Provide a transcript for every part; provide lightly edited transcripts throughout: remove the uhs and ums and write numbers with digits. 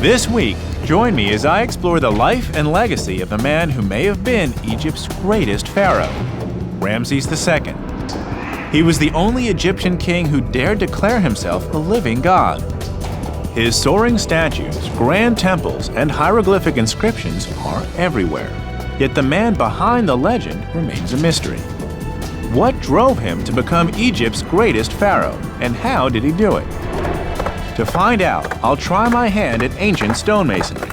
This week, join me as I explore the life and legacy of the man who may have been Egypt's greatest pharaoh, Ramses II. He was the only Egyptian king who dared declare himself a living god. His soaring statues, grand temples, and hieroglyphic inscriptions are everywhere. Yet the man behind the legend remains a mystery. What drove him to become Egypt's greatest pharaoh, and how did he do it? To find out, I'll try my hand at ancient stonemasonry,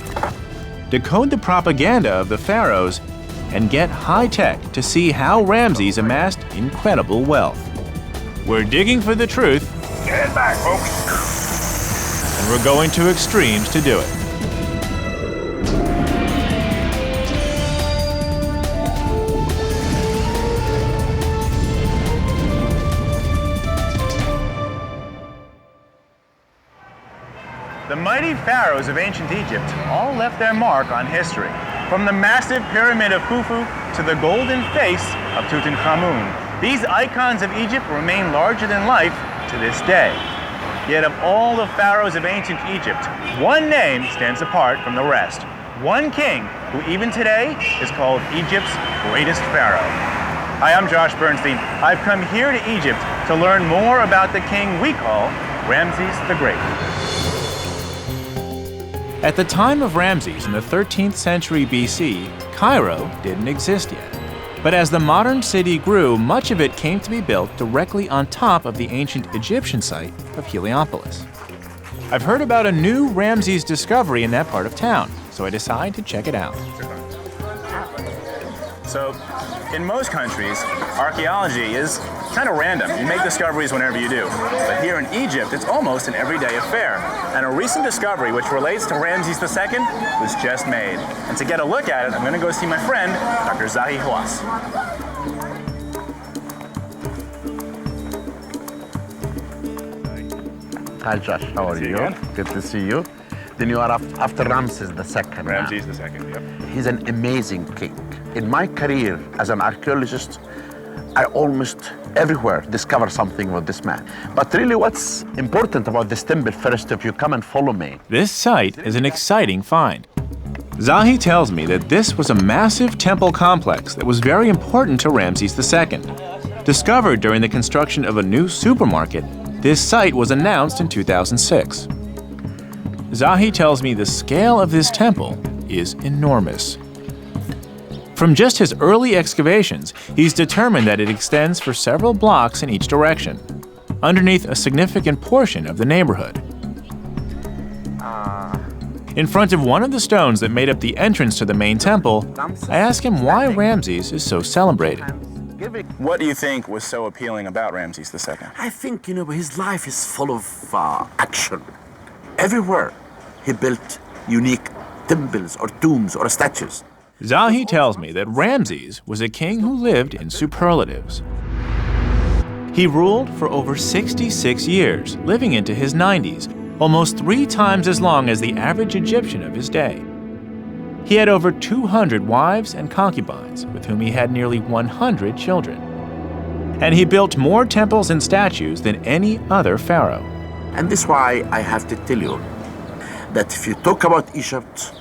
decode the propaganda of the pharaohs, and get high-tech to see how Ramses amassed incredible wealth. We're digging for the truth. Get back, folks. And we're going to extremes to do it. The mighty pharaohs of ancient Egypt all left their mark on history. From the massive pyramid of Khufu to the golden face of Tutankhamun, these icons of Egypt remain larger than life to this day. Yet of all the pharaohs of ancient Egypt, one name stands apart from the rest. One king who even today is called Egypt's greatest pharaoh. Hi, I'm Josh Bernstein. I've come here to Egypt to learn more about the king we call Ramses the Great. At the time of Ramses in the 13th century BC, Cairo didn't exist yet. But as the modern city grew, much of it came to be built directly on top of the ancient Egyptian site of Heliopolis. I've heard about a new Ramses discovery in that part of town, so I decided to check it out. So, in most countries, archaeology is kind of random. You make discoveries whenever you do. But here in Egypt, it's almost an everyday affair. And a recent discovery which relates to Ramses II was just made. And to get a look at it, I'm going to go see my friend, Dr. Zahi Hawass. Hi Josh, how are you? Good to see you. Then you are after Ramses II. Ramses II, yep. He's an amazing king. In my career as an archaeologist, I almost everywhere discover something with this man. But really what's important about this temple, first, if you come and follow me. This site is an exciting find. Zahi tells me that this was a massive temple complex that was very important to Ramses II. Discovered during the construction of a new supermarket, this site was announced in 2006. Zahi tells me the scale of this temple is enormous. From just his early excavations, he's determined that it extends for several blocks in each direction, underneath a significant portion of the neighborhood. In front of one of the stones that made up the entrance to the main temple, I ask him why Ramses is so celebrated. What do you think was so appealing about Ramses II? I think, his life is full of action. Everywhere he built unique temples or tombs or statues. Zahi tells me that Ramses was a king who lived in superlatives. He ruled for over 66 years, living into his 90s, almost 3 times as long as the average Egyptian of his day. He had over 200 wives and concubines, with whom he had nearly 100 children. And he built more temples and statues than any other pharaoh. And this is why I have to tell you that if you talk about Egypt,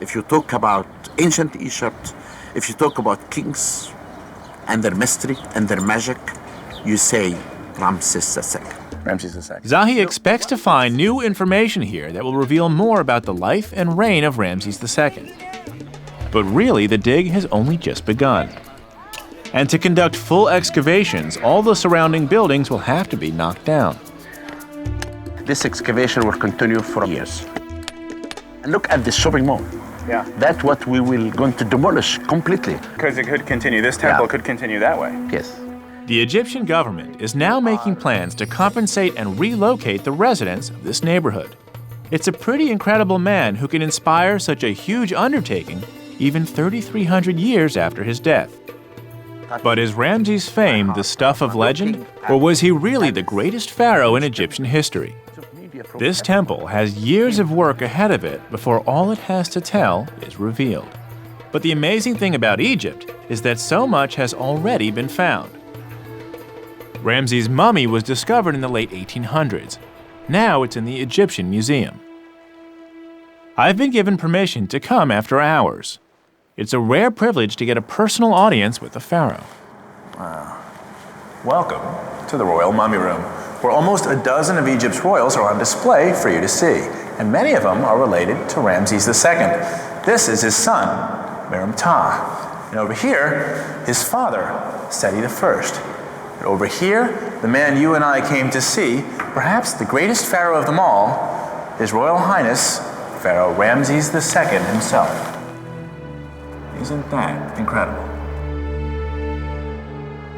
if you talk about ancient Egypt, if you talk about kings and their mystery and their magic, you say Ramses II. Ramses II. Zahi expects to find new information here that will reveal more about the life and reign of Ramses II. But really, the dig has only just begun. And to conduct full excavations, all the surrounding buildings will have to be knocked down. This excavation will continue for years. And look at this shopping mall. Yeah. That's what we will going to demolish completely. Because it could continue. This temple could continue that way. Yes. The Egyptian government is now making plans to compensate and relocate the residents of this neighborhood. It's a pretty incredible man who can inspire such a huge undertaking even 3,300 years after his death. But is Ramses' fame the stuff of legend, or was he really the greatest pharaoh in Egyptian history? This temple has years of work ahead of it before all it has to tell is revealed. But the amazing thing about Egypt is that so much has already been found. Ramses' mummy was discovered in the late 1800s. Now it's in the Egyptian Museum. I've been given permission to come after hours. It's a rare privilege to get a personal audience with the pharaoh. Welcome to the Royal Mummy Room, where almost a dozen of Egypt's royals are on display for you to see, and many of them are related to Ramses II. This is his son, Merenptah, and over here, his father, Seti I. And over here, the man you and I came to see, perhaps the greatest pharaoh of them all, His Royal Highness, Pharaoh Ramses II himself. Isn't that incredible?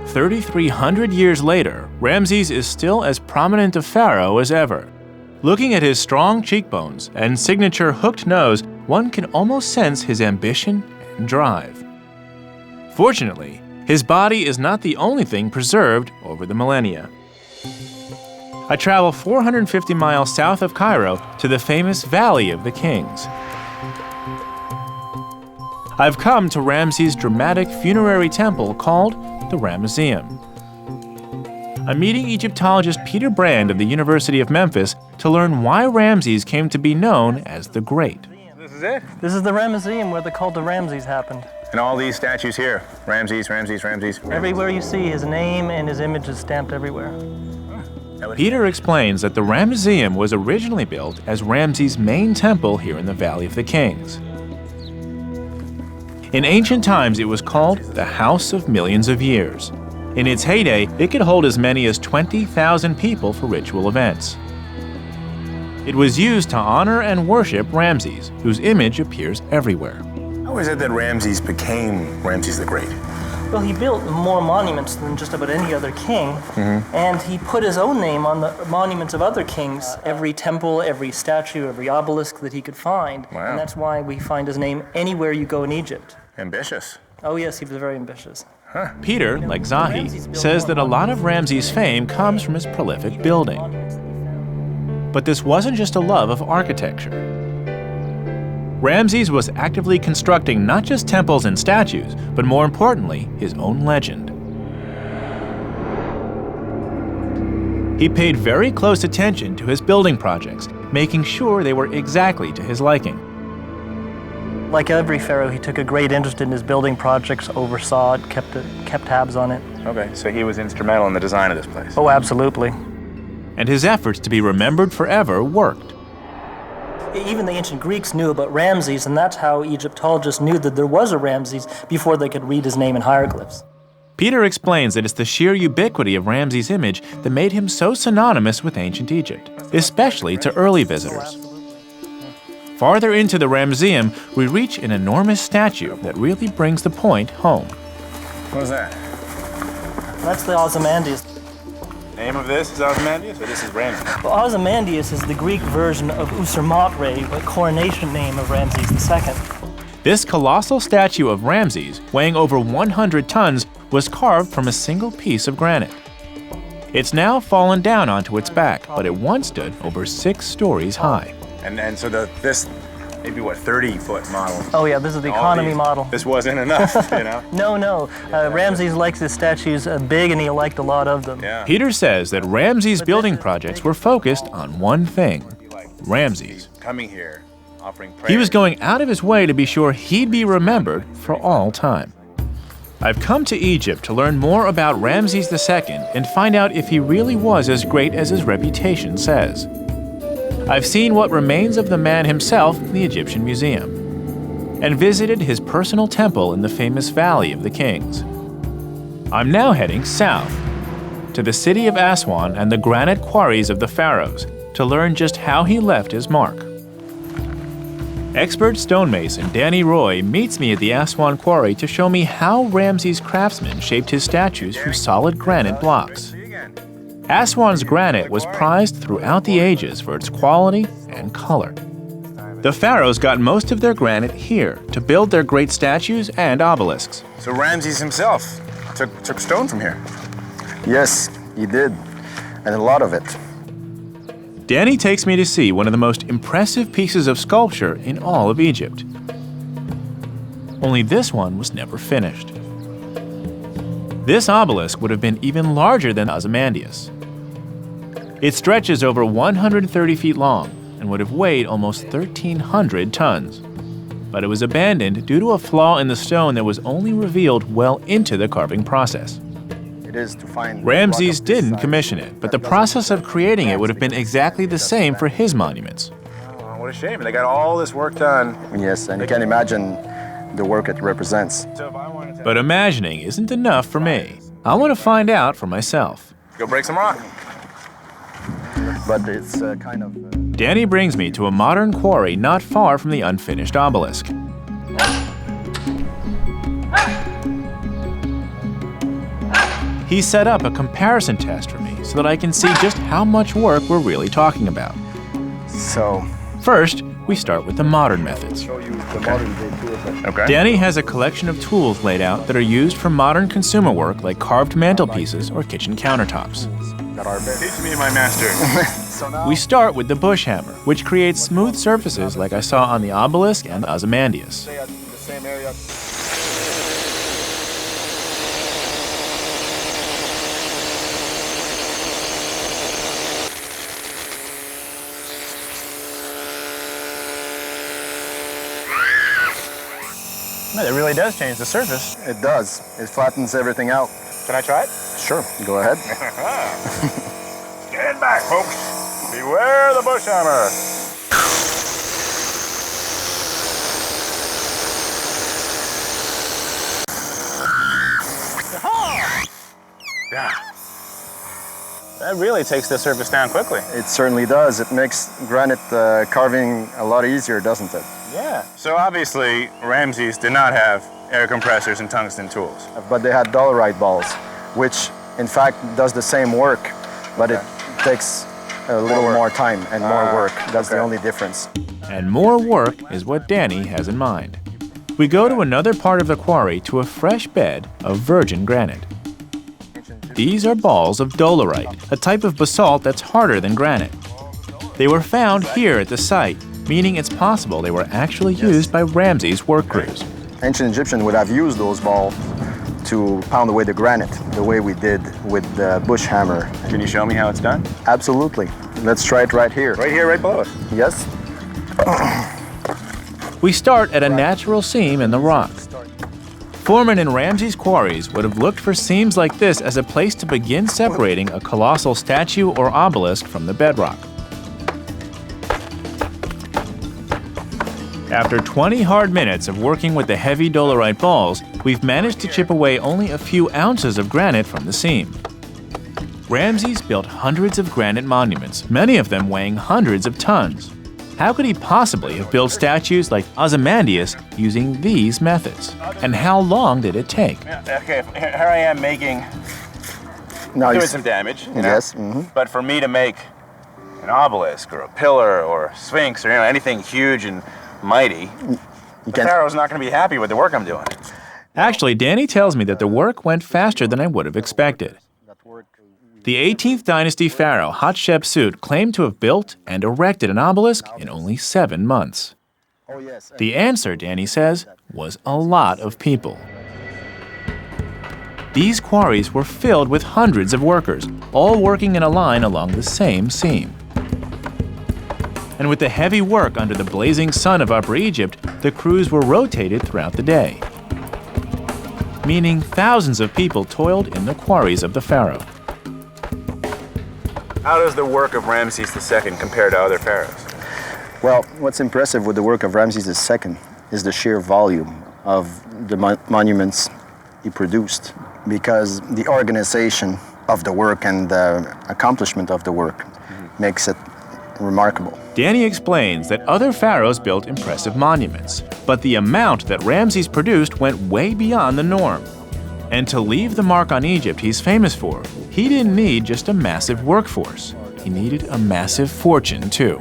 3,300 years later, Ramses is still as prominent a pharaoh as ever. Looking at his strong cheekbones and signature hooked nose, one can almost sense his ambition and drive. Fortunately, his body is not the only thing preserved over the millennia. I travel 450 miles south of Cairo to the famous Valley of the Kings. I've come to Ramses' dramatic funerary temple called the Ramesseum. I'm meeting Egyptologist Peter Brand of the University of Memphis to learn why Ramses came to be known as the Great. This is it? This is the Ramesseum where the cult of Ramses happened. And all these statues here, Ramses, Ramses, Ramses. Everywhere you see his name and his image is stamped everywhere. Peter explains that the Ramesseum was originally built as Ramses' main temple here in the Valley of the Kings. In ancient times, it was called the House of Millions of Years. In its heyday, it could hold as many as 20,000 people for ritual events. It was used to honor and worship Ramses, whose image appears everywhere. How is it that Ramses became Ramses the Great? Well, he built more monuments than just about any other king, and he put his own name on the monuments of other kings, every temple, every statue, every obelisk that he could find. Wow. And that's why we find his name anywhere you go in Egypt. Ambitious. Oh yes, he was very ambitious. Peter, like Zahi, says that a lot of Ramses' fame comes from his prolific building. But this wasn't just a love of architecture. Ramses was actively constructing not just temples and statues, but more importantly, his own legend. He paid very close attention to his building projects, making sure they were exactly to his liking. Like every pharaoh, he took a great interest in his building projects, oversaw it, kept tabs on it. Okay, so he was instrumental in the design of this place. Oh, absolutely. And his efforts to be remembered forever worked. Even the ancient Greeks knew about Ramses, and that's how Egyptologists knew that there was a Ramses before they could read his name in hieroglyphs. Peter explains that it's the sheer ubiquity of Ramses' image that made him so synonymous with ancient Egypt, especially to early visitors. Farther into the Ramesseum, we reach an enormous statue that really brings the point home. What is that? That's the Ozymandias. Name of this is Ozymandias, or this is Ramses? Well, Ozymandias is the Greek version of Usermatre, the coronation name of Ramses II. This colossal statue of Ramses, weighing over 100 tons, was carved from a single piece of granite. It's now fallen down onto its back, but it once stood over 6 stories high. And so this, maybe what, 30-foot model? Oh yeah, this is the economy model. This wasn't enough, you know? No. Ramses likes his statues big, and he liked a lot of them. Yeah. Peter says that Ramses' building projects were focused on one thing: Ramses. Coming here, offering prayer. He was going out of his way to be sure he'd be remembered for all time. I've come to Egypt to learn more about Ramses II and find out if he really was as great as his reputation says. I've seen what remains of the man himself in the Egyptian Museum, and visited his personal temple in the famous Valley of the Kings. I'm now heading south, to the city of Aswan and the granite quarries of the pharaohs, to learn just how he left his mark. Expert stonemason Danny Roy meets me at the Aswan quarry to show me how Ramses' craftsmen shaped his statues from solid granite blocks. Aswan's granite was prized throughout the ages for its quality and color. The pharaohs got most of their granite here to build their great statues and obelisks. So Ramses himself took stone from here. Yes, he did, and a lot of it. Danny takes me to see one of the most impressive pieces of sculpture in all of Egypt. Only this one was never finished. This obelisk would have been even larger than Ozymandias. It stretches over 130 feet long and would have weighed almost 1,300 tons. But it was abandoned due to a flaw in the stone that was only revealed well into the carving process. It is to find Ramesses didn't commission it, but the process of creating it would have been exactly the same for his monuments. Oh, what a shame. They got all this work done. Yes, and you can imagine the work it represents. So if I wanted to... But imagining isn't enough for me. I want to find out for myself. Go break some rock. But it's kind of... Danny brings me to a modern quarry not far from the unfinished obelisk. He set up a comparison test for me so that I can see just how much work we're really talking about. So... First, we start with the modern methods. show you the modern day tool set. Okay. Danny has a collection of tools laid out that are used for modern consumer work like carved mantelpieces or kitchen countertops. That are big. Teach me, my master. So now... We start with the bush hammer, which creates smooth surfaces like I saw on the obelisk and the Ozymandias. stay at the same area. Man, it really does change the surface. It does. It flattens everything out. Can I try it? Sure, go ahead. Stand back, folks. Beware the bush hammer. Yeah. That really takes the surface down quickly. It certainly does. It makes granite carving a lot easier, doesn't it? Yeah. So obviously, Ramesses did not have air compressors and tungsten tools. But they had dolerite balls, which in fact does the same work, but it takes a little more time and more work. That's the only difference. And more work is what Danny has in mind. We go to another part of the quarry to a fresh bed of virgin granite. These are balls of dolerite, a type of basalt that's harder than granite. They were found here at the site, meaning it's possible they were actually used by Ramesses' work crews. Ancient Egyptians would have used those balls to pound away the granite, the way we did with the bush hammer. Can you show me how it's done? Absolutely. Let's try it right here. Right here, right below us. Yes? We start at a natural seam in the rock. Foremen in Ramesses' quarries would have looked for seams like this as a place to begin separating a colossal statue or obelisk from the bedrock. After 20 hard minutes of working with the heavy dolerite balls, we've managed to chip away only a few ounces of granite from the seam. Ramesses built hundreds of granite monuments, many of them weighing hundreds of tons. How could he possibly have built statues like Ozymandias using these methods? And how long did it take? Yeah, okay, here I am making, Now doing some damage. You know? Yes. But for me to make an obelisk or a pillar or a sphinx or anything huge and mighty, the pharaoh's not going to be happy with the work I'm doing. Actually, Danny tells me that the work went faster than I would have expected. The 18th dynasty pharaoh Hatshepsut claimed to have built and erected an obelisk in only 7 months. Oh, yes. The answer, Danny says, was a lot of people. These quarries were filled with hundreds of workers, all working in a line along the same seam. And with the heavy work under the blazing sun of Upper Egypt, the crews were rotated throughout the day, meaning thousands of people toiled in the quarries of the pharaoh. How does the work of Ramesses II compare to other pharaohs? Well, what's impressive with the work of Ramesses II is the sheer volume of the monuments he produced, because the organization of the work and the accomplishment of the work makes it remarkable. Danny explains that other pharaohs built impressive monuments, but the amount that Ramesses produced went way beyond the norm. And to leave the mark on Egypt he's famous for, he didn't need just a massive workforce. He needed a massive fortune, too.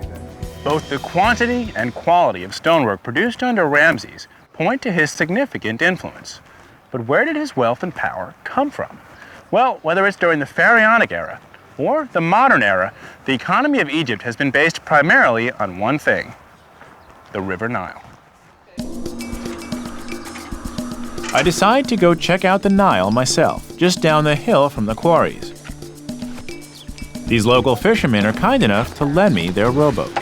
Both the quantity and quality of stonework produced under Ramesses point to his significant influence. But where did his wealth and power come from? Well, whether it's during the pharaonic era or the modern era, the economy of Egypt has been based primarily on one thing: the River Nile. I decide to go check out the Nile myself, just down the hill from the quarries. These local fishermen are kind enough to lend me their rowboat.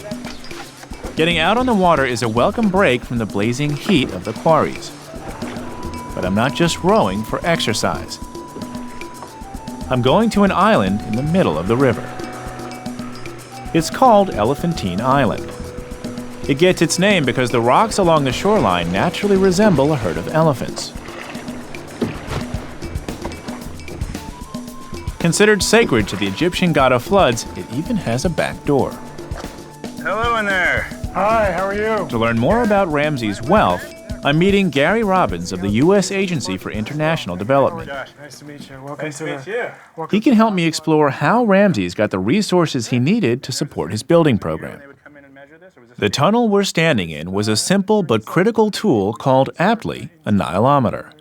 Getting out on the water is a welcome break from the blazing heat of the quarries. But I'm not just rowing for exercise. I'm going to an island in the middle of the river. It's called Elephantine Island. It gets its name because the rocks along the shoreline naturally resemble a herd of elephants. Considered sacred to the Egyptian god of floods, it even has a back door. Hello in there. Hi, how are you? To learn more about Ramesses' wealth, I'm meeting Gary Robbins of the U.S. Agency for International Development. Josh, nice to meet you. Welcome Nice to meet you. He can help me explore how Ramesses got the resources he needed to support his building program. The tunnel we're standing in was a simple but critical tool called, aptly, a Nilometer.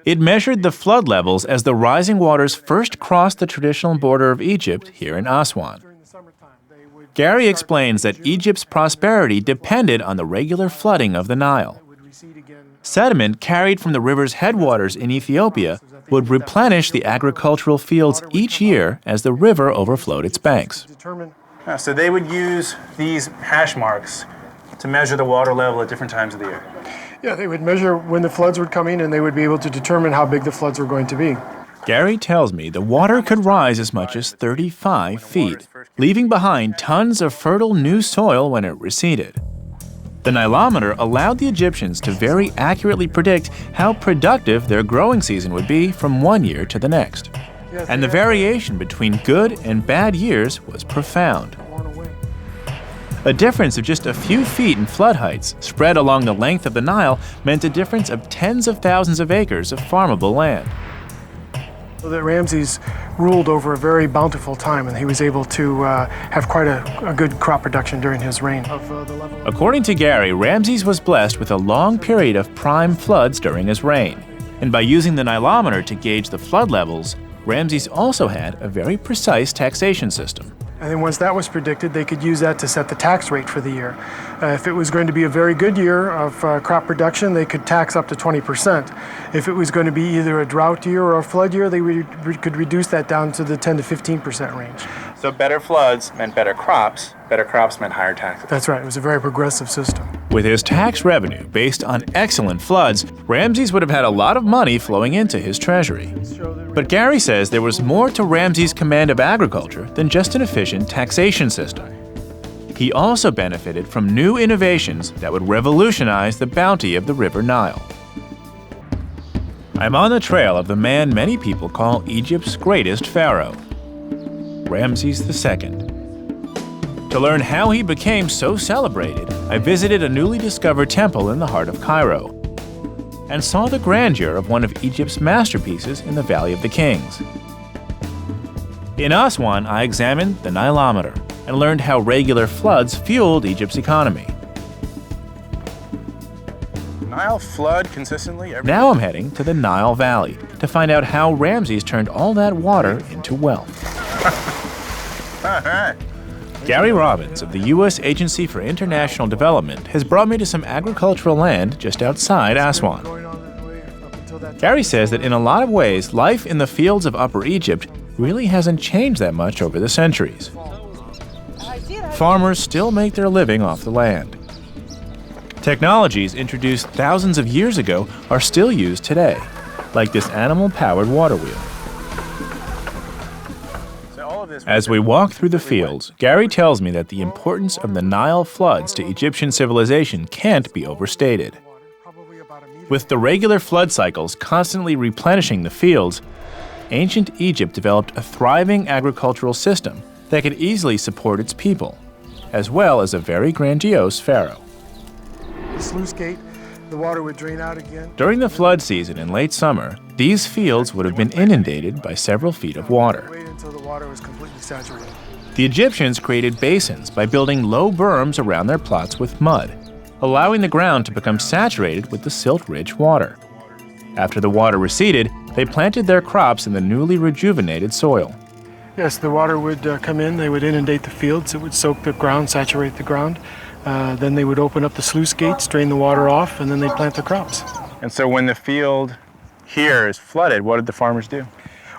It measured the flood levels as the rising waters first crossed the traditional border of Egypt here in Aswan. Gary explains that Egypt's prosperity depended on the regular flooding of the Nile. Sediment carried from the river's headwaters in Ethiopia would replenish the agricultural fields each year as the river overflowed its banks. So they would use these hash marks to measure the water level at different times of the year. Yeah, they would measure when the floods were coming, and they would be able to determine how big the floods were going to be. Gary tells me the water could rise as much as 35 feet, leaving behind tons of fertile new soil when it receded. The Nilometer allowed the Egyptians to very accurately predict how productive their growing season would be from one year to the next. And the variation between good and bad years was profound. A difference of just a few feet in flood heights spread along the length of the Nile meant a difference of tens of thousands of acres of farmable land. So that Ramesses ruled over a very bountiful time, and he was able to have quite a good crop production during his reign. According to Gary, Ramesses was blessed with a long period of prime floods during his reign. And by using the Nilometer to gauge the flood levels, Ramesses also had a very precise taxation system. And then once that was predicted, they could use that to set the tax rate for the year. If it was going to be a very good year of crop production, they could tax up to 20%. If it was going to be either a drought year or a flood year, they could reduce that down to the 10 to 15% range. So better floods meant better crops meant higher taxes. That's right, it was a very progressive system. With his tax revenue based on excellent floods, Ramesses would have had a lot of money flowing into his treasury. But Gary says there was more to Ramesses' command of agriculture than just an efficient taxation system. He also benefited from new innovations that would revolutionize the bounty of the River Nile. I'm on the trail of the man many people call Egypt's greatest pharaoh, Ramesses II. To learn how he became so celebrated, I visited a newly discovered temple in the heart of Cairo and saw the grandeur of one of Egypt's masterpieces in the Valley of the Kings. In Aswan, I examined the Nilometer and learned how regular floods fueled Egypt's economy. Nile flood consistently every Now I'm heading to the Nile Valley to find out how Ramesses turned all that water into wealth. All right. Gary Robbins of the U.S. Agency for International Development has brought me to some agricultural land just outside Aswan. Gary says that in a lot of ways, life in the fields of Upper Egypt really hasn't changed that much over the centuries. Farmers still make their living off the land. Technologies introduced thousands of years ago are still used today, like this animal-powered water wheel. As we walk through the fields, Gary tells me that the importance of the Nile floods to Egyptian civilization can't be overstated. With the regular flood cycles constantly replenishing the fields, ancient Egypt developed a thriving agricultural system that could easily support its people, as well as a very grandiose pharaoh. The sluice gate, the water would drain out again. During the flood season in late summer, these fields would have been inundated by several feet of water. Wait until the water was completely saturated. The Egyptians created basins by building low berms around their plots with mud, allowing the ground to become saturated with the silt-rich water. After the water receded, they planted their crops in the newly rejuvenated soil. Yes, the water would come in, they would inundate the fields, it would soak the ground, saturate the ground. Then they would open up the sluice gates, drain the water off, and then they'd plant the crops. And so when the field here is flooded, what did the farmers do?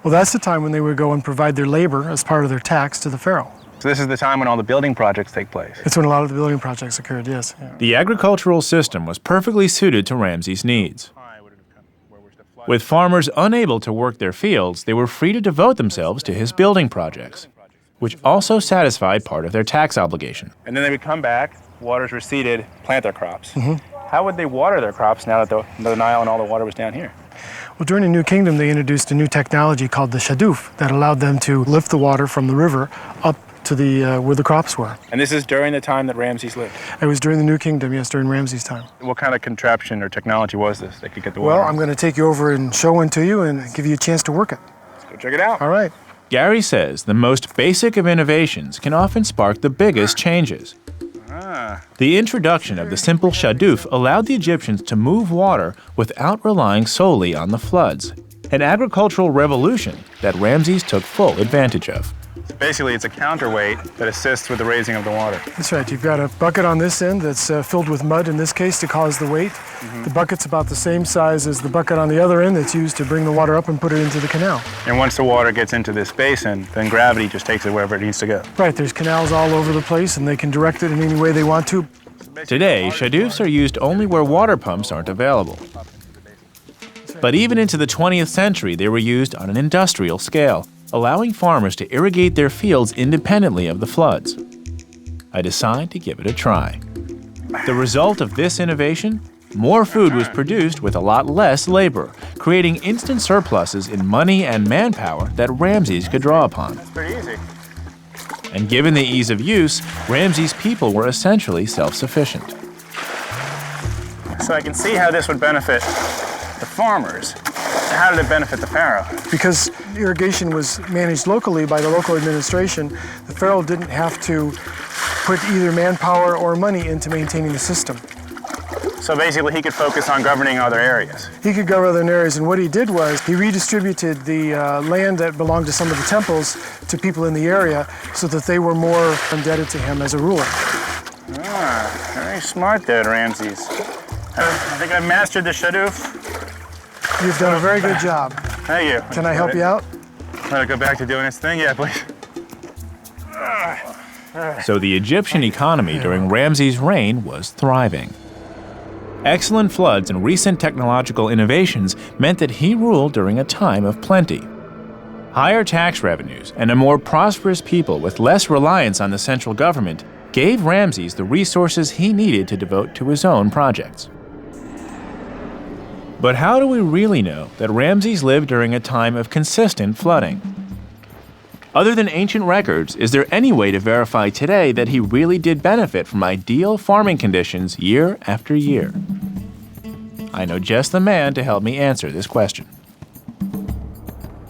Well, that's the time when they would go and provide their labor as part of their tax to the pharaoh. So this is the time when all the building projects take place. It's when a lot of the building projects occurred, yes. Yeah. The agricultural system was perfectly suited to Ramses' needs. With farmers unable to work their fields, they were free to devote themselves to his building projects, which also satisfied part of their tax obligation. And then they would come back, waters receded, plant their crops. How would they water their crops now that the Nile and all the water was down here? Well, during the New Kingdom, they introduced a new technology called the shaduf that allowed them to lift the water from the river up to the where the crops were. And this is during the time that Ramses lived? It was during the New Kingdom, yes, during Ramses' time. What kind of contraption or technology was this that could get the water? Well, I'm going to take you over and show one to you and give you a chance to work it. Let's go check it out. All right. Gary says the most basic of innovations can often spark the biggest changes. The introduction of the simple shaduf allowed the Egyptians to move water without relying solely on the floods, an agricultural revolution that Ramses took full advantage of. Basically, it's a counterweight that assists with the raising of the water. That's right. You've got a bucket on this end that's filled with mud, in this case, to cause the weight. The bucket's about the same size as the bucket on the other end that's used to bring the water up and put it into the canal. And once the water gets into this basin, then gravity just takes it wherever it needs to go. Right. There's canals all over the place, and they can direct it in any way they want to. Today, shadufs are used only where water pumps aren't available. But even into the 20th century, they were used on an industrial scale, allowing farmers to irrigate their fields independently of the floods. I decided to give it a try. The result of this innovation? More food was produced with a lot less labor, creating instant surpluses in money and manpower that Ramses could draw upon. That's pretty easy. And given the ease of use, Ramses' people were essentially self-sufficient. So I can see how this would benefit the farmers. How did it benefit the pharaoh? Because irrigation was managed locally by the local administration, the pharaoh didn't have to put either manpower or money into maintaining the system. So basically he could focus on governing other areas. He could govern other areas, and what he did was he redistributed the land that belonged to some of the temples to people in the area so that they were more indebted to him as a ruler. Ah, very smart there, Ramses. I think I've mastered the shaduf. You've done a very good job. Thank you. Can I help you out? Let it go back to doing its thing? Yeah, please. So the Egyptian economy during Ramses' reign was thriving. Excellent floods and recent technological innovations meant that he ruled during a time of plenty. Higher tax revenues and a more prosperous people with less reliance on the central government gave Ramses the resources he needed to devote to his own projects. But how do we really know that Ramses lived during a time of consistent flooding? Other than ancient records, is there any way to verify today that he really did benefit from ideal farming conditions year after year? I know just the man to help me answer this question.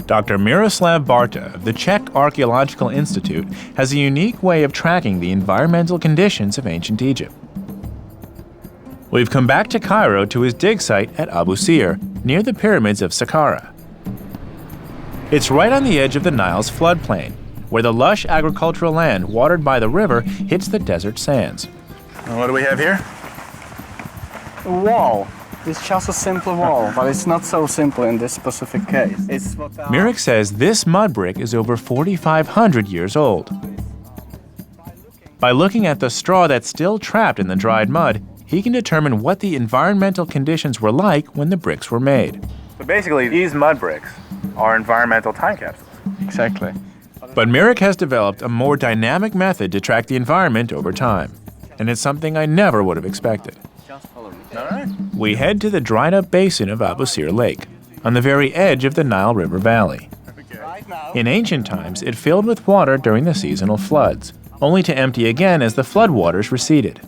Dr. Miroslav Barta of the Czech Archaeological Institute has a unique way of tracking the environmental conditions of ancient Egypt. We've come back to Cairo to his dig site at Abu Sir, near the pyramids of Saqqara. It's right on the edge of the Nile's floodplain, where the lush agricultural land watered by the river hits the desert sands. And what do we have here? A wall. It's just a simple wall, but it's not so simple in this specific case. Mirek says this mud brick is over 4,500 years old. By looking at the straw that's still trapped in the dried mud, he can determine what the environmental conditions were like when the bricks were made. So basically, these mud bricks are environmental time capsules. Exactly. But Mirek has developed a more dynamic method to track the environment over time, and it's something I never would have expected. All right. We head to the dried-up basin of Abu Sir Lake, on the very edge of the Nile River Valley. In ancient times, it filled with water during the seasonal floods, only to empty again as the floodwaters receded.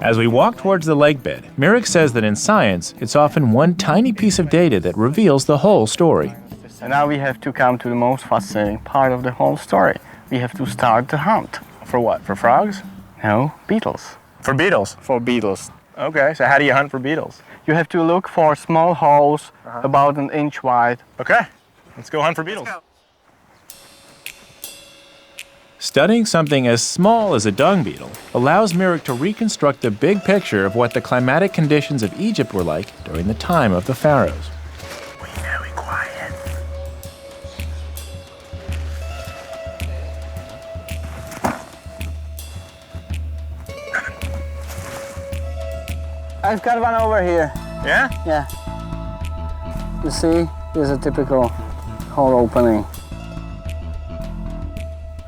As we walk towards the lake bed, Mirek says that in science, it's often one tiny piece of data that reveals the whole story. And now we have to come to the most fascinating part of the whole story. We have to start the hunt. For what? For frogs? No, beetles. For beetles. For beetles. Okay, so how do you hunt for beetles? You have to look for small holes about an inch wide. Okay, let's go hunt for beetles. Studying something as small as a dung beetle allows Mirek to reconstruct the big picture of what the climatic conditions of Egypt were like during the time of the pharaohs. Be very quiet. I've got one over here. Yeah? Yeah. You see, there's a typical hole opening.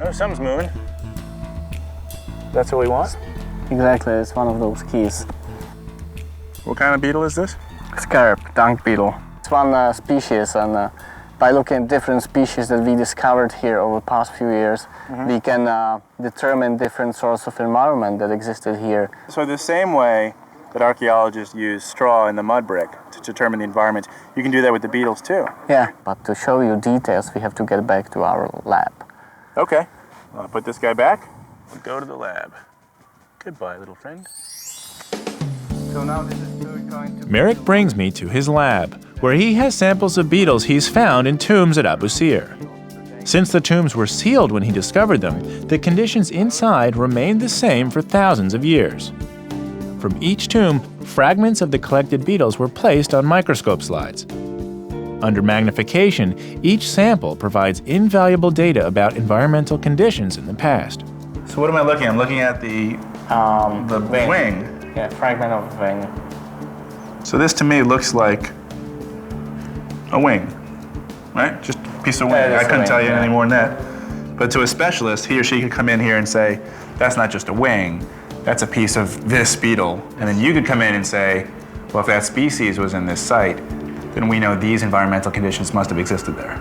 Oh, something's moving. That's what we want? Exactly, it's one of those keys. What kind of beetle is this? Scarab, dung beetle. It's one species, and by looking at different species that we discovered here over the past few years, we can determine different sorts of environment that existed here. So the same way that archaeologists use straw in the mud brick to determine the environment, you can do that with the beetles too. Yeah, but to show you details, we have to get back to our lab. Okay, I'll put this guy back and go to the lab. Goodbye, little friend. So now this is going to... Merrick brings me to his lab, where he has samples of beetles he's found in tombs at Abu Sir. Since the tombs were sealed when he discovered them, the conditions inside remained the same for thousands of years. From each tomb, fragments of the collected beetles were placed on microscope slides. Under magnification, each sample provides invaluable data about environmental conditions in the past. So what am I looking at? I'm looking at the wing. Yeah, fragment of wing. So this to me looks like a wing, right? Just a piece of wing. Yeah, I couldn't tell you yeah. anything more than that. But to a specialist, he or she could come in here and say, that's not just a wing, that's a piece of this beetle. And then you could come in and say, well, if that species was in this site, then we know these environmental conditions must have existed there.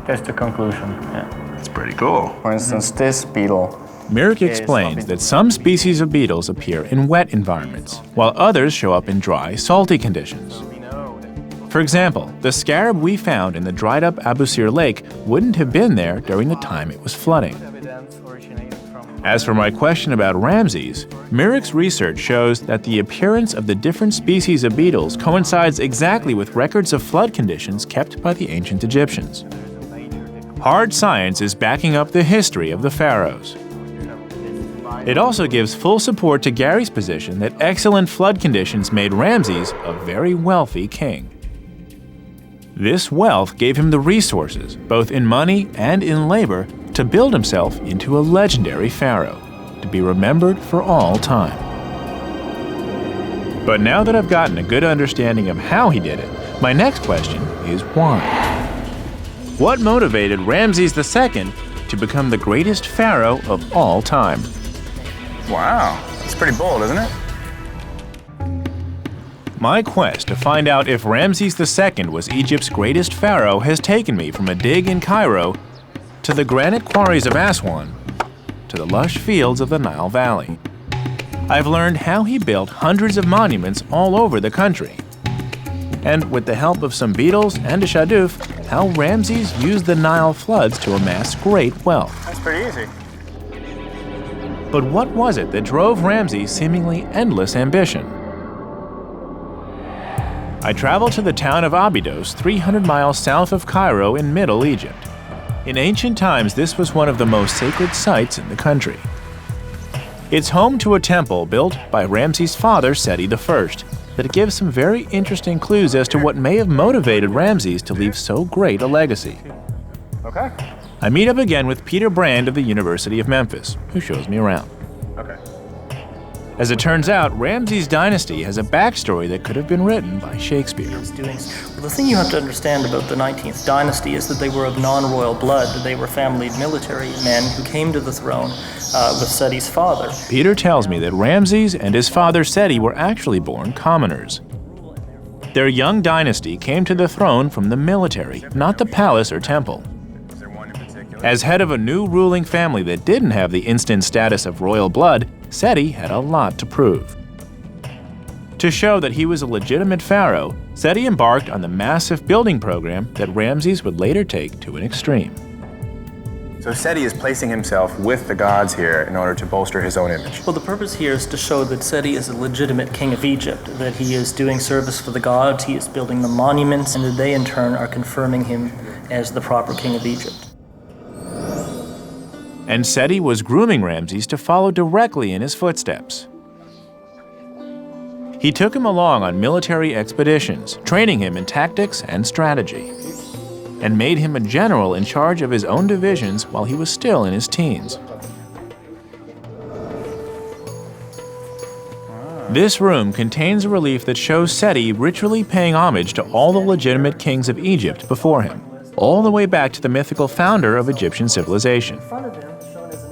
That's the conclusion, yeah. That's pretty cool. For instance, this beetle. Merrick explains that some species of beetles appear in wet environments, while others show up in dry, salty conditions. For example, the scarab we found in the dried-up Abu Sir Lake wouldn't have been there during the time it was flooding. As for my question about Ramesses, Merrick's research shows that the appearance of the different species of beetles coincides exactly with records of flood conditions kept by the ancient Egyptians. Hard science is backing up the history of the pharaohs. It also gives full support to Gary's position that excellent flood conditions made Ramesses a very wealthy king. This wealth gave him the resources, both in money and in labor, to build himself into a legendary pharaoh, to be remembered for all time. But now that I've gotten a good understanding of how he did it, my next question is why? What motivated Ramesses II to become the greatest pharaoh of all time? Wow, that's pretty bold, isn't it? My quest to find out if Ramesses II was Egypt's greatest pharaoh has taken me from a dig in Cairo to the granite quarries of Aswan to the lush fields of the Nile Valley. I've learned how he built hundreds of monuments all over the country. And with the help of some beetles and a shadoof, how Ramesses used the Nile floods to amass great wealth. That's pretty easy. But what was it that drove Ramesses' seemingly endless ambition? I traveled to the town of Abydos, 300 miles south of Cairo in Middle Egypt. In ancient times, this was one of the most sacred sites in the country. It's home to a temple built by Ramses' father, Seti I, that gives some very interesting clues as to what may have motivated Ramesses to leave so great a legacy. Okay. I meet up again with Peter Brand of the University of Memphis, who shows me around. Okay. As it turns out, Ramesses' dynasty has a backstory that could have been written by Shakespeare. The thing you have to understand about the 19th dynasty is that they were of non-royal blood. They were family military men who came to the throne with Seti's father. Peter tells me that Ramesses and his father Seti were actually born commoners. Their young dynasty came to the throne from the military, not the palace or temple. As head of a new ruling family that didn't have the instant status of royal blood, Seti had a lot to prove. To show that he was a legitimate pharaoh, Seti embarked on the massive building program that Ramesses would later take to an extreme. So Seti is placing himself with the gods here in order to bolster his own image. Well, the purpose here is to show that Seti is a legitimate king of Egypt, that he is doing service for the gods, he is building the monuments, and that they in turn are confirming him as the proper king of Egypt. And Seti was grooming Ramesses to follow directly in his footsteps. He took him along on military expeditions, training him in tactics and strategy, and made him a general in charge of his own divisions while he was still in his teens. This room contains a relief that shows Seti ritually paying homage to all the legitimate kings of Egypt before him, all the way back to the mythical founder of Egyptian civilization.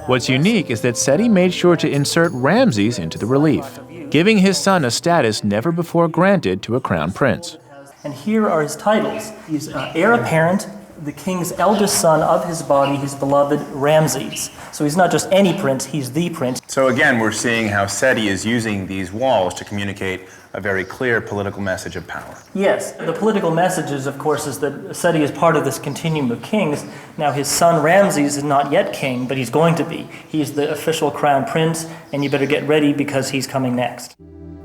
What's unique is that Seti made sure to insert Ramesses into the relief, giving his son a status never before granted to a crown prince. And here are his titles. He's heir apparent, the king's eldest son of his body, his beloved Ramesses. So he's not just any prince, he's the prince. So again, we're seeing how Seti is using these walls to communicate a very clear political message of power. Yes, the political message is, of course, is that Seti is part of this continuum of kings. Now his son Ramesses is not yet king, but he's going to be. He's the official crown prince, and you better get ready because he's coming next.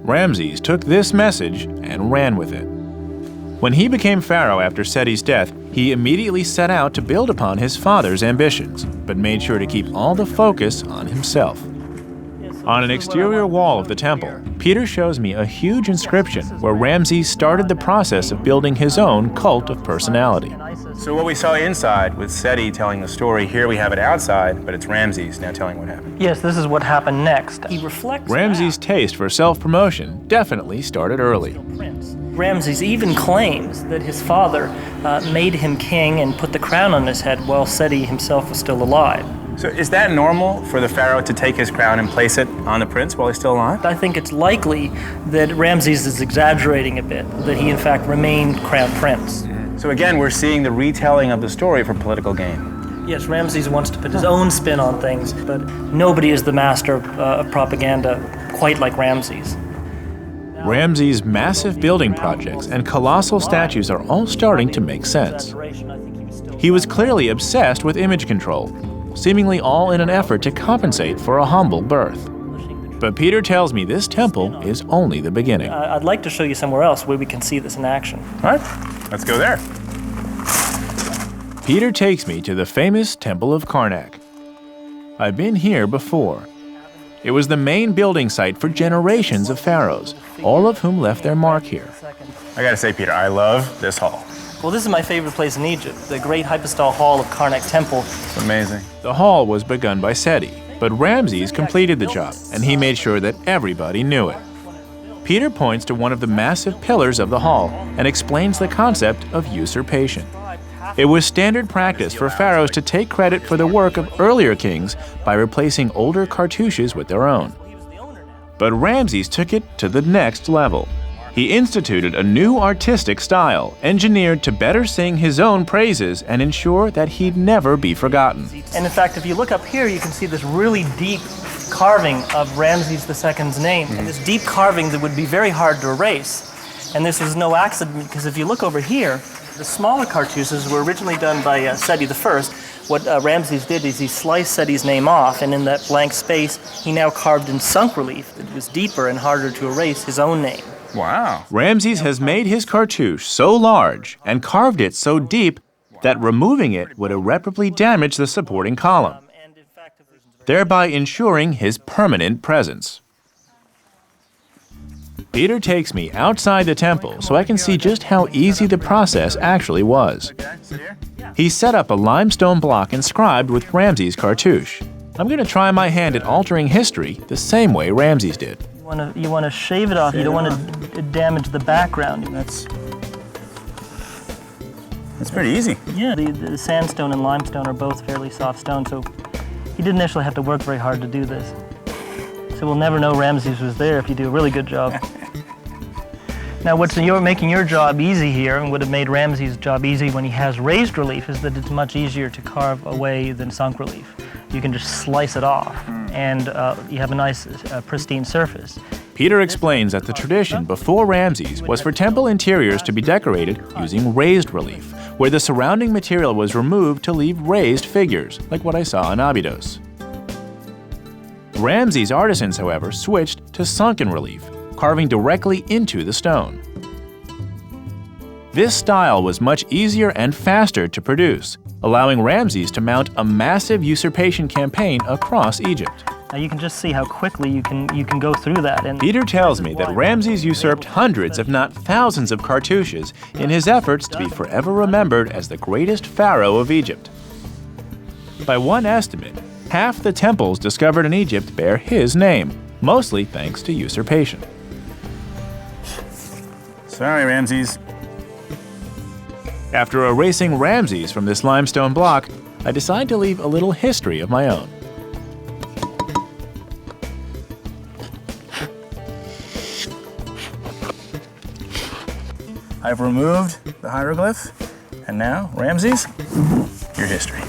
Ramesses took this message and ran with it. When he became pharaoh after Seti's death, he immediately set out to build upon his father's ambitions, but made sure to keep all the focus on himself. On an exterior wall of the temple, Peter shows me a huge inscription where Ramesses started the process of building his own cult of personality. So what we saw inside with Seti telling the story, here we have it outside, but it's Ramesses now telling what happened. Yes, this is what happened next. He reflects Ramesses' taste for self-promotion definitely started early. Ramesses even claims that his father made him king and put the crown on his head while Seti himself was still alive. So is that normal for the pharaoh to take his crown and place it on the prince while he's still alive? I think it's likely that Ramesses is exaggerating a bit, that he in fact remained crown prince. So again, we're seeing the retelling of the story for political gain. Yes, Ramesses wants to put his own spin on things, but nobody is the master of propaganda quite like Ramesses. Ramesses' massive building projects and colossal statues are all starting to make sense. He was clearly obsessed with image control, seemingly all in an effort to compensate for a humble birth. But Peter tells me this temple is only the beginning. I'd like to show you somewhere else where we can see this in action. All right, let's go there. Peter takes me to the famous Temple of Karnak. I've been here before. It was the main building site for generations of pharaohs, all of whom left their mark here. I gotta say, Peter, I love this hall. Well, this is my favorite place in Egypt, the great hypostyle hall of Karnak Temple. It's amazing. The hall was begun by Seti, but Ramesses completed the job, and he made sure that everybody knew it. Peter points to one of the massive pillars of the hall and explains the concept of usurpation. It was standard practice for pharaohs to take credit for the work of earlier kings by replacing older cartouches with their own. But Ramesses took it to the next level. He instituted a new artistic style, engineered to better sing his own praises and ensure that he'd never be forgotten. And in fact, if you look up here, you can see this really deep carving of Ramesses II's name. And this deep carving that would be very hard to erase. And this was no accident, because if you look over here, the smaller cartouches were originally done by Seti I. What Ramesses did is he sliced Seti's name off, and in that blank space, he now carved in sunk relief that was deeper and harder to erase his own name. Wow. Ramesses has made his cartouche so large and carved it so deep that removing it would irreparably damage the supporting column, thereby ensuring his permanent presence. Peter takes me outside the temple so I can see just how easy the process actually was. He set up a limestone block inscribed with Ramesses' cartouche. I'm going to try my hand at altering history the same way Ramesses did. You want to shave it off. You don't want to damage the background. That's pretty easy. Yeah, the sandstone and limestone are both fairly soft stones, so you didn't actually have to work very hard to do this. So we'll never know Ramesses was there if you do a really good job. Now, what's making your job easy here, and would have made Ramesses' job easy when he has raised relief, is that it's much easier to carve away than sunk relief. You can just slice it off, and you have a nice, pristine surface. Peter explains that the tradition before Ramesses was for temple interiors to be decorated using raised relief, where the surrounding material was removed to leave raised figures, like what I saw in Abydos. Ramesses' artisans, however, switched to sunken relief, carving directly into the stone. This style was much easier and faster to produce, allowing Ramesses to mount a massive usurpation campaign across Egypt. Now you can just see how quickly you can go through that. And Peter tells me that Ramesses usurped hundreds, if not thousands, of cartouches in his efforts to be forever remembered as the greatest pharaoh of Egypt. By one estimate, half the temples discovered in Egypt bear his name, mostly thanks to usurpation. Sorry, Ramesses. After erasing Ramesses from this limestone block, I decide to leave a little history of my own. I've removed the hieroglyph, and now, Ramesses, your history.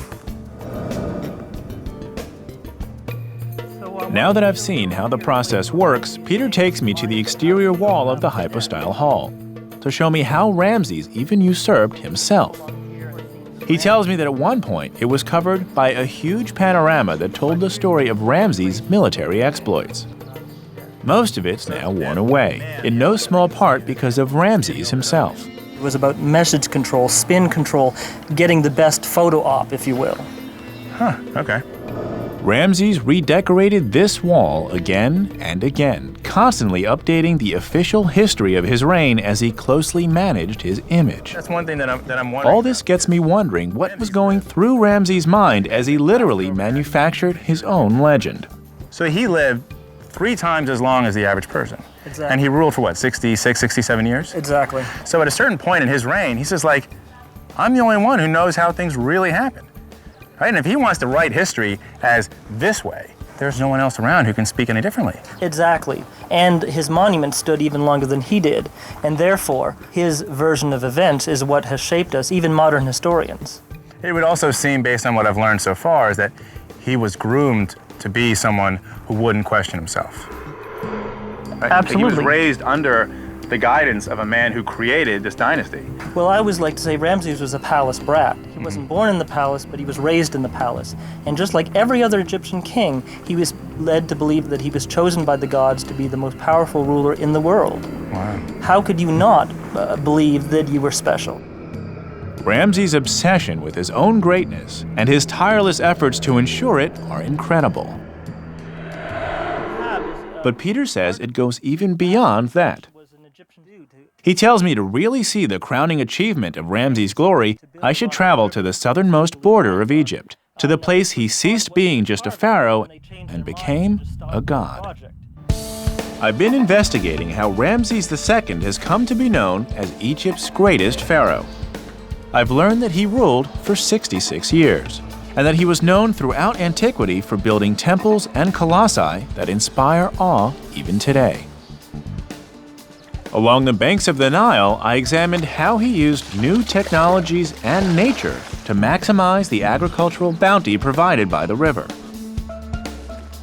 Now that I've seen how the process works, Peter takes me to the exterior wall of the hypostyle hall to show me how Ramesses even usurped himself. He tells me that at one point it was covered by a huge panorama that told the story of Ramesses' military exploits. Most of it's now worn away, in no small part because of Ramesses himself. It was about message control, spin control, getting the best photo op, if you will. Huh, okay. Ramesses redecorated this wall again and again, constantly updating the official history of his reign as he closely managed his image. That's one thing that I'm wondering. All this gets me wondering what was going through Ramesses' mind as he literally manufactured his own legend. So he lived 3 times as long as the average person. Exactly. And he ruled for what, 66, 67 years? Exactly. So at a certain point in his reign, he says like, I'm the only one who knows how things really happened. Right? And if he wants to write history as this way, there's no one else around who can speak any differently. Exactly. And his monument stood even longer than he did. And therefore, his version of events is what has shaped us, even modern historians. It would also seem, based on what I've learned so far, is that he was groomed to be someone who wouldn't question himself. Absolutely. He was raised under the guidance of a man who created this dynasty. Well, I always like to say Ramesses was a palace brat. He wasn't born in the palace, but he was raised in the palace. And just like every other Egyptian king, he was led to believe that he was chosen by the gods to be the most powerful ruler in the world. Wow. How could you not believe that you were special? Ramesses' obsession with his own greatness and his tireless efforts to ensure it are incredible. But Peter says it goes even beyond that. He tells me to really see the crowning achievement of Ramesses' glory, I should travel to the southernmost border of Egypt, to the place he ceased being just a pharaoh and became a god. I've been investigating how Ramesses II has come to be known as Egypt's greatest pharaoh. I've learned that he ruled for 66 years, and that he was known throughout antiquity for building temples and colossi that inspire awe even today. Along the banks of the Nile, I examined how he used new technologies and nature to maximize the agricultural bounty provided by the river.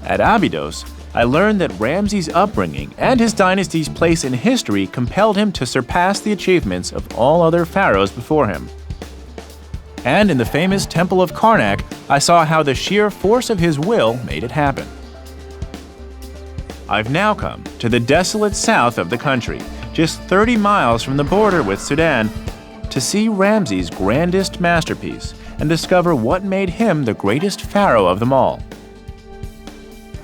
At Abydos, I learned that Ramesses' upbringing and his dynasty's place in history compelled him to surpass the achievements of all other pharaohs before him. And in the famous Temple of Karnak, I saw how the sheer force of his will made it happen. I've now come to the desolate south of the country, just 30 miles from the border with Sudan, to see Ramesses' grandest masterpiece and discover what made him the greatest pharaoh of them all.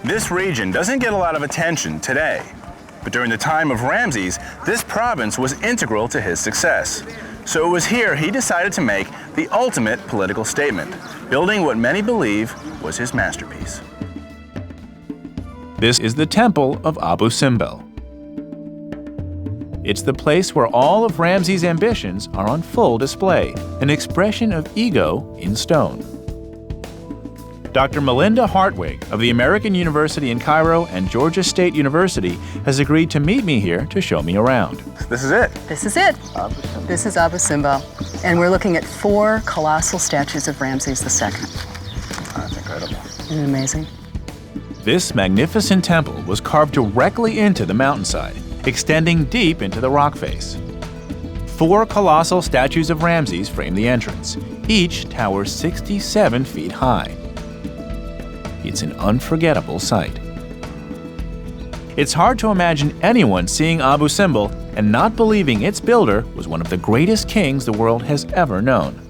This region doesn't get a lot of attention today, but during the time of Ramesses, this province was integral to his success. So it was here he decided to make the ultimate political statement, building what many believe was his masterpiece. This is the Temple of Abu Simbel. It's the place where all of Ramesses' ambitions are on full display, an expression of ego in stone. Dr. Melinda Hartwig of the American University in Cairo and Georgia State University has agreed to meet me here to show me around. This is it. This is it. This is Abu Simbel. And we're looking at 4 colossal statues of Ramesses II. That's incredible. Isn't it amazing? This magnificent temple was carved directly into the mountainside, extending deep into the rock face. 4 colossal statues of Ramesses frame the entrance. Each towers 67 feet high. It's an unforgettable sight. It's hard to imagine anyone seeing Abu Simbel and not believing its builder was one of the greatest kings the world has ever known.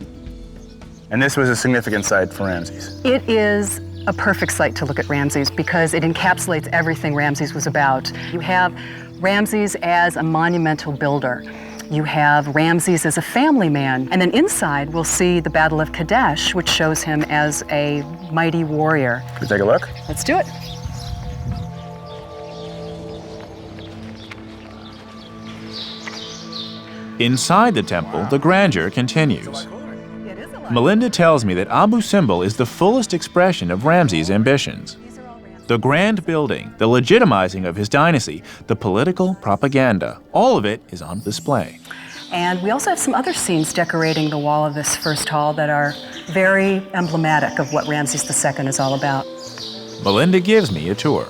And this was a significant site for Ramesses. It is a perfect site to look at Ramesses because it encapsulates everything Ramesses was about. You have Ramesses as a monumental builder. You have Ramesses as a family man. And then inside, we'll see the Battle of Kadesh, which shows him as a mighty warrior. Can we take a look? Let's do it. Inside the temple, the grandeur continues. Melinda tells me that Abu Simbel is the fullest expression of Ramses' ambitions. The grand building, the legitimizing of his dynasty, the political propaganda, all of it is on display. And we also have some other scenes decorating the wall of this first hall that are very emblematic of what Ramses II is all about. Melinda gives me a tour.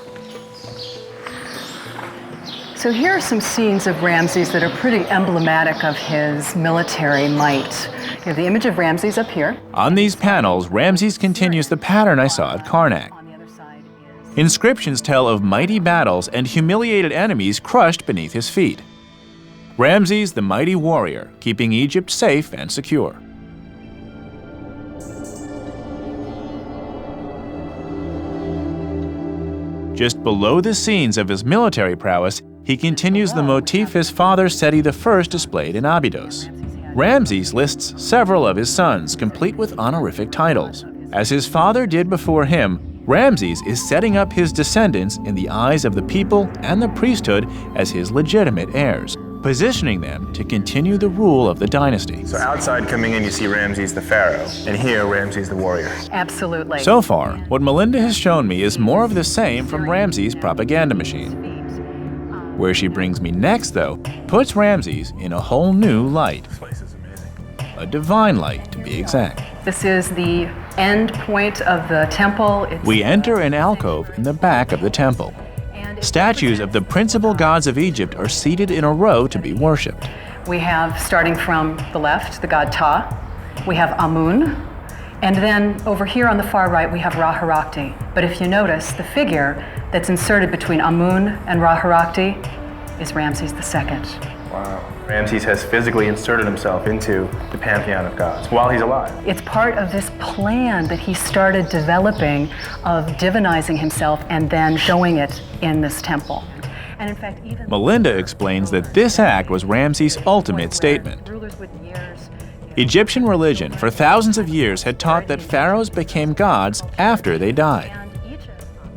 So here are some scenes of Ramses that are pretty emblematic of his military might. You have the image of Ramses up here. On these panels, Ramses continues the pattern I saw at Karnak. Inscriptions tell of mighty battles and humiliated enemies crushed beneath his feet. Ramses, the mighty warrior, keeping Egypt safe and secure. Just below the scenes of his military prowess, he continues the motif his father Seti I displayed in Abydos. Ramses lists several of his sons, complete with honorific titles. As his father did before him, Ramses is setting up his descendants in the eyes of the people and the priesthood as his legitimate heirs, positioning them to continue the rule of the dynasty. So outside coming in, you see Ramses the pharaoh, and here Ramses the warrior. Absolutely. So far, what Melinda has shown me is more of the same from Ramses' propaganda machine. Where she brings me next, though, puts Ramses in a whole new light. This place is amazing. A divine light, to be exact. This is the end point of the temple. We enter an alcove in the back of the temple. Statues of the principal gods of Egypt are seated in a row to be worshipped. We have, starting from the left, the god Ptah. We have Amun. And then over here on the far right, we have Ra-Harakti. But if you notice, the figure that's inserted between Amun and Ra-Harakti is Ramses II. Wow. Ramses has physically inserted himself into the pantheon of gods while he's alive. It's part of this plan that he started developing of divinizing himself and then showing it in this temple. And in fact, even Melinda explains that this act was Ramses' ultimate statement. Egyptian religion for thousands of years had taught that pharaohs became gods after they died.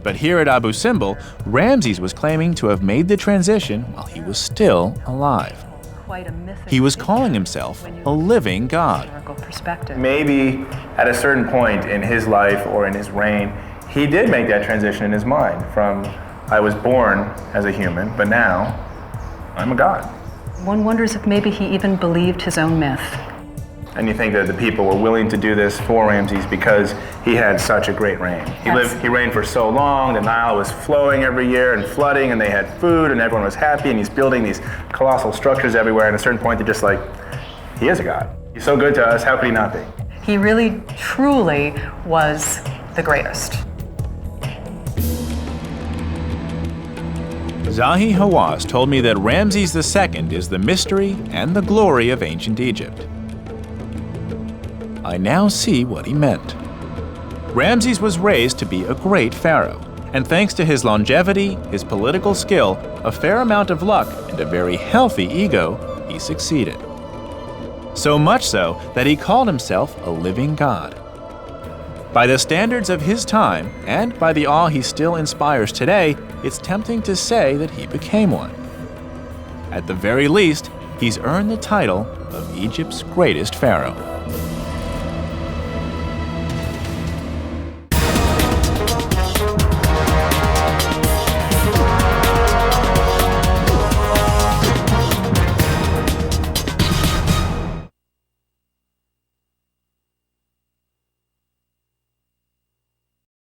But here at Abu Simbel, Ramses was claiming to have made the transition while he was still alive. He was calling himself a living god. Maybe at a certain point in his life or in his reign, he did make that transition in his mind from I was born as a human, but now I'm a god. One wonders if maybe he even believed his own myth. And you think that the people were willing to do this for Ramses because he had such a great reign. He reigned for so long, the Nile was flowing every year and flooding, and they had food, and everyone was happy, and he's building these colossal structures everywhere, and at a certain point they're just like, he is a god. He's so good to us, how could he not be? He really, truly was the greatest. Zahi Hawass told me that Ramses II is the mystery and the glory of ancient Egypt. I now see what he meant. Ramses was raised to be a great pharaoh, and thanks to his longevity, his political skill, a fair amount of luck, and a very healthy ego, he succeeded. So much so that he called himself a living god. By the standards of his time, and by the awe he still inspires today, it's tempting to say that he became one. At the very least, he's earned the title of Egypt's greatest pharaoh.